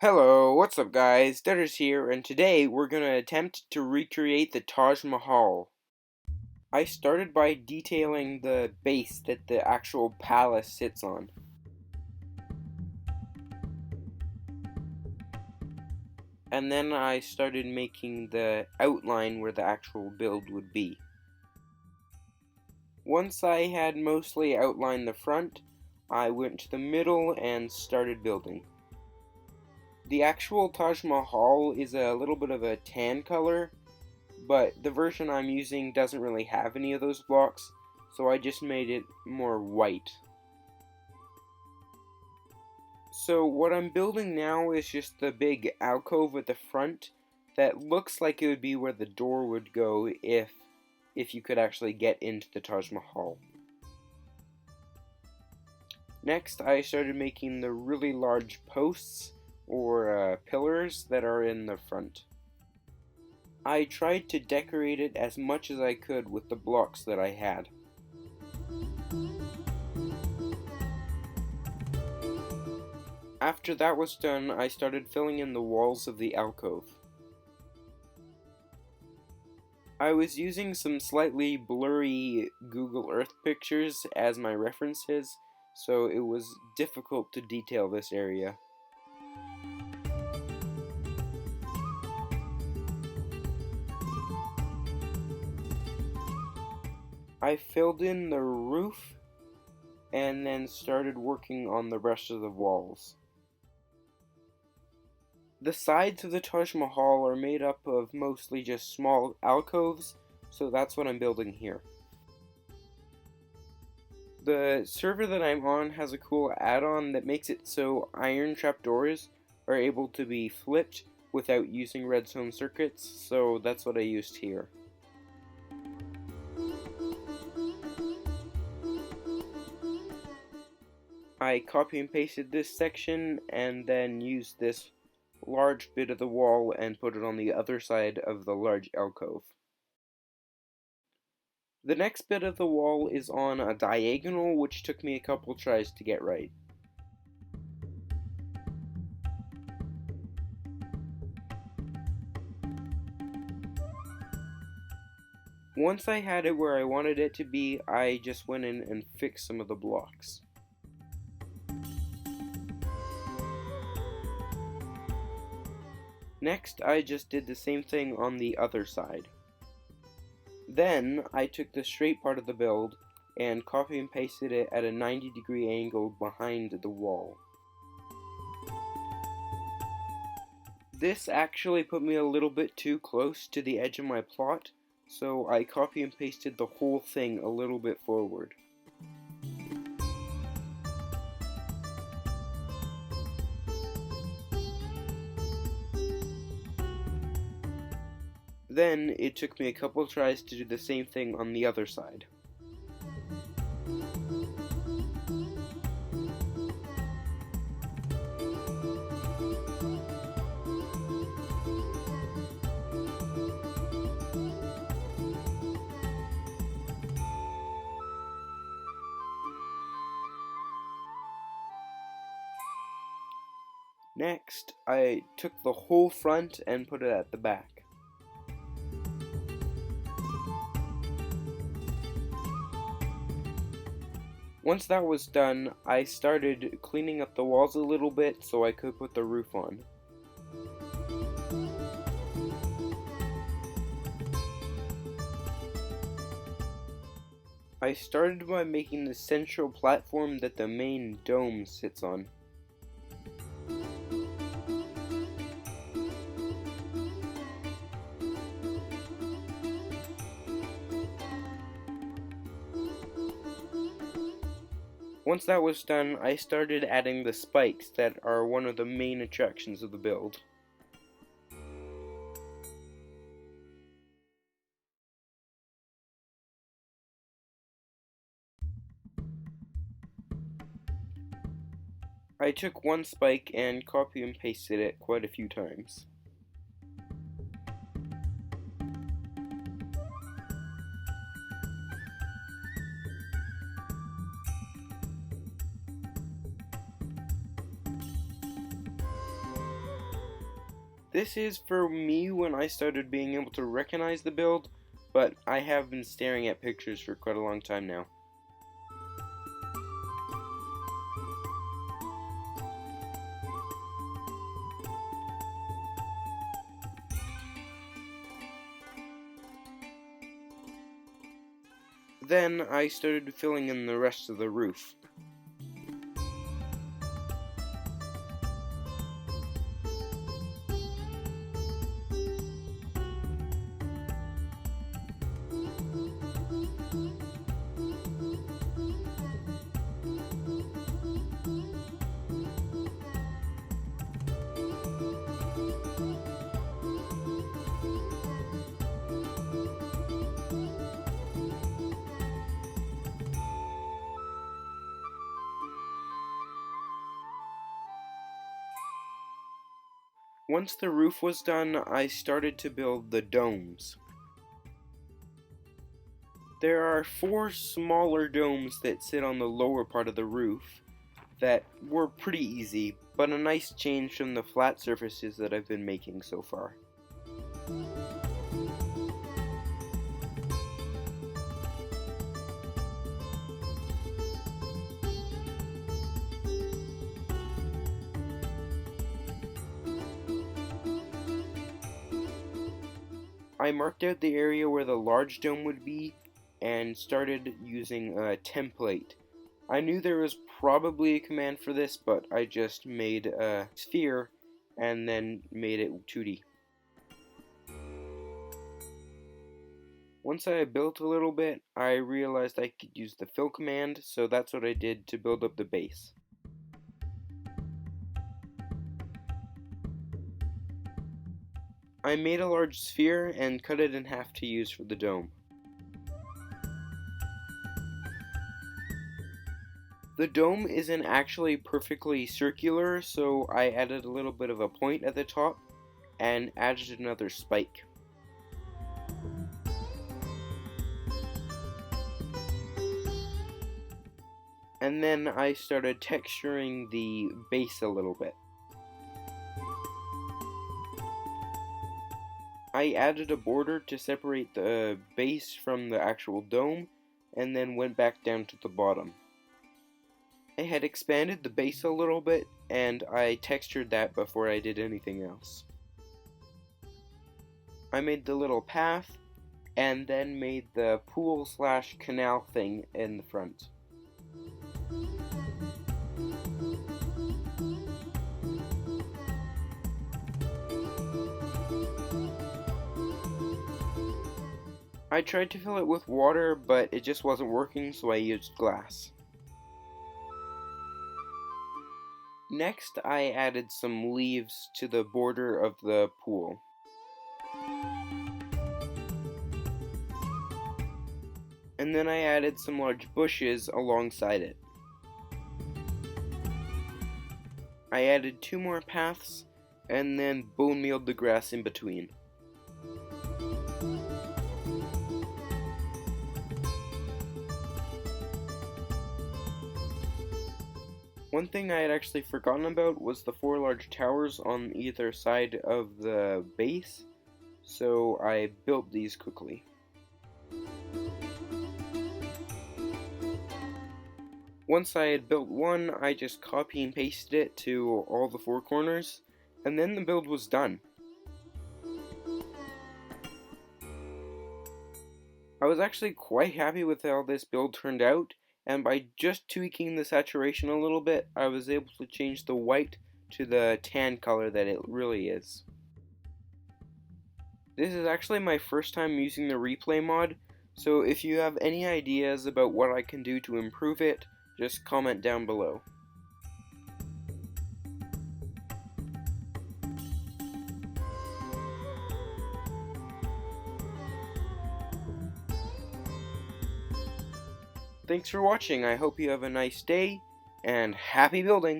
Hello, what's up guys? Dutters here, and today we're gonna attempt to recreate the Taj Mahal. I started by detailing the base that the actual palace sits on. And then I started making the outline where the actual build would be. Once I had mostly outlined the front, I went to the middle and started building. The actual Taj Mahal is a little bit of a tan color, but the version I'm using doesn't really have any of those blocks, so I just made it more white. So what I'm building now is just the big alcove at the front that looks like it would be where the door would go if you could actually get into the Taj Mahal. Next, I started making the really large posts or pillars that are in the front. I tried to decorate it as much as I could with the blocks that I had. After that was done, I started filling in the walls of the alcove. I was using some slightly blurry Google Earth pictures as my references, so it was difficult to detail this area. I filled in the roof and then started working on the rest of the walls. The sides of the Taj Mahal are made up of mostly just small alcoves, so that's what I'm building here. The server that I'm on has a cool add-on that makes it so iron trapdoors are able to be flipped without using redstone circuits, so that's what I used here. I copy and pasted this section and then used this large bit of the wall and put it on the other side of the large alcove. The next bit of the wall is on a diagonal, which took me a couple tries to get right. Once I had it where I wanted it to be, I just went in and fixed some of the blocks. Next, I just did the same thing on the other side. Then, I took the straight part of the build and copy and pasted it at a 90-degree angle behind the wall. This actually put me a little bit too close to the edge of my plot, so I copy and pasted the whole thing a little bit forward. Then, it took me a couple tries to do the same thing on the other side. Next, I took the whole front and put it at the back. Once that was done, I started cleaning up the walls a little bit so I could put the roof on. I started by making the central platform that the main dome sits on. Once that was done, I started adding the spikes that are one of the main attractions of the build. I took one spike and copy and pasted it quite a few times. This is for me when I started being able to recognize the build, but I have been staring at pictures for quite a long time now. Then I started filling in the rest of the roof. Once the roof was done, I started to build the domes. There are 4 smaller domes that sit on the lower part of the roof that were pretty easy, but a nice change from the flat surfaces that I've been making so far. I marked out the area where the large dome would be and started using a template. I knew there was probably a command for this, but I just made a sphere and then made it 2D. Once I built a little bit, I realized I could use the fill command, so that's what I did to build up the base. I made a large sphere and cut it in half to use for the dome. The dome isn't actually perfectly circular, so I added a little bit of a point at the top and added another spike. And then I started texturing the base a little bit. I added a border to separate the base from the actual dome, and then went back down to the bottom. I had expanded the base a little bit, and I textured that before I did anything else. I made the little path, and then made the pool/canal thing in the front. I tried to fill it with water, but it just wasn't working, so I used glass. Next, I added some leaves to the border of the pool. And then I added some large bushes alongside it. I added 2 more paths, and then bone mealed the grass in between. One thing I had actually forgotten about was the 4 large towers on either side of the base, so I built these quickly. Once I had built one, I just copy and pasted it to all the 4 corners, and then the build was done. I was actually quite happy with how this build turned out, and by just tweaking the saturation a little bit, I was able to change the white to the tan color that it really is. This is actually my first time using the replay mod, so if you have any ideas about what I can do to improve it, just comment down below. Thanks for watching. I hope you have a nice day, and happy building!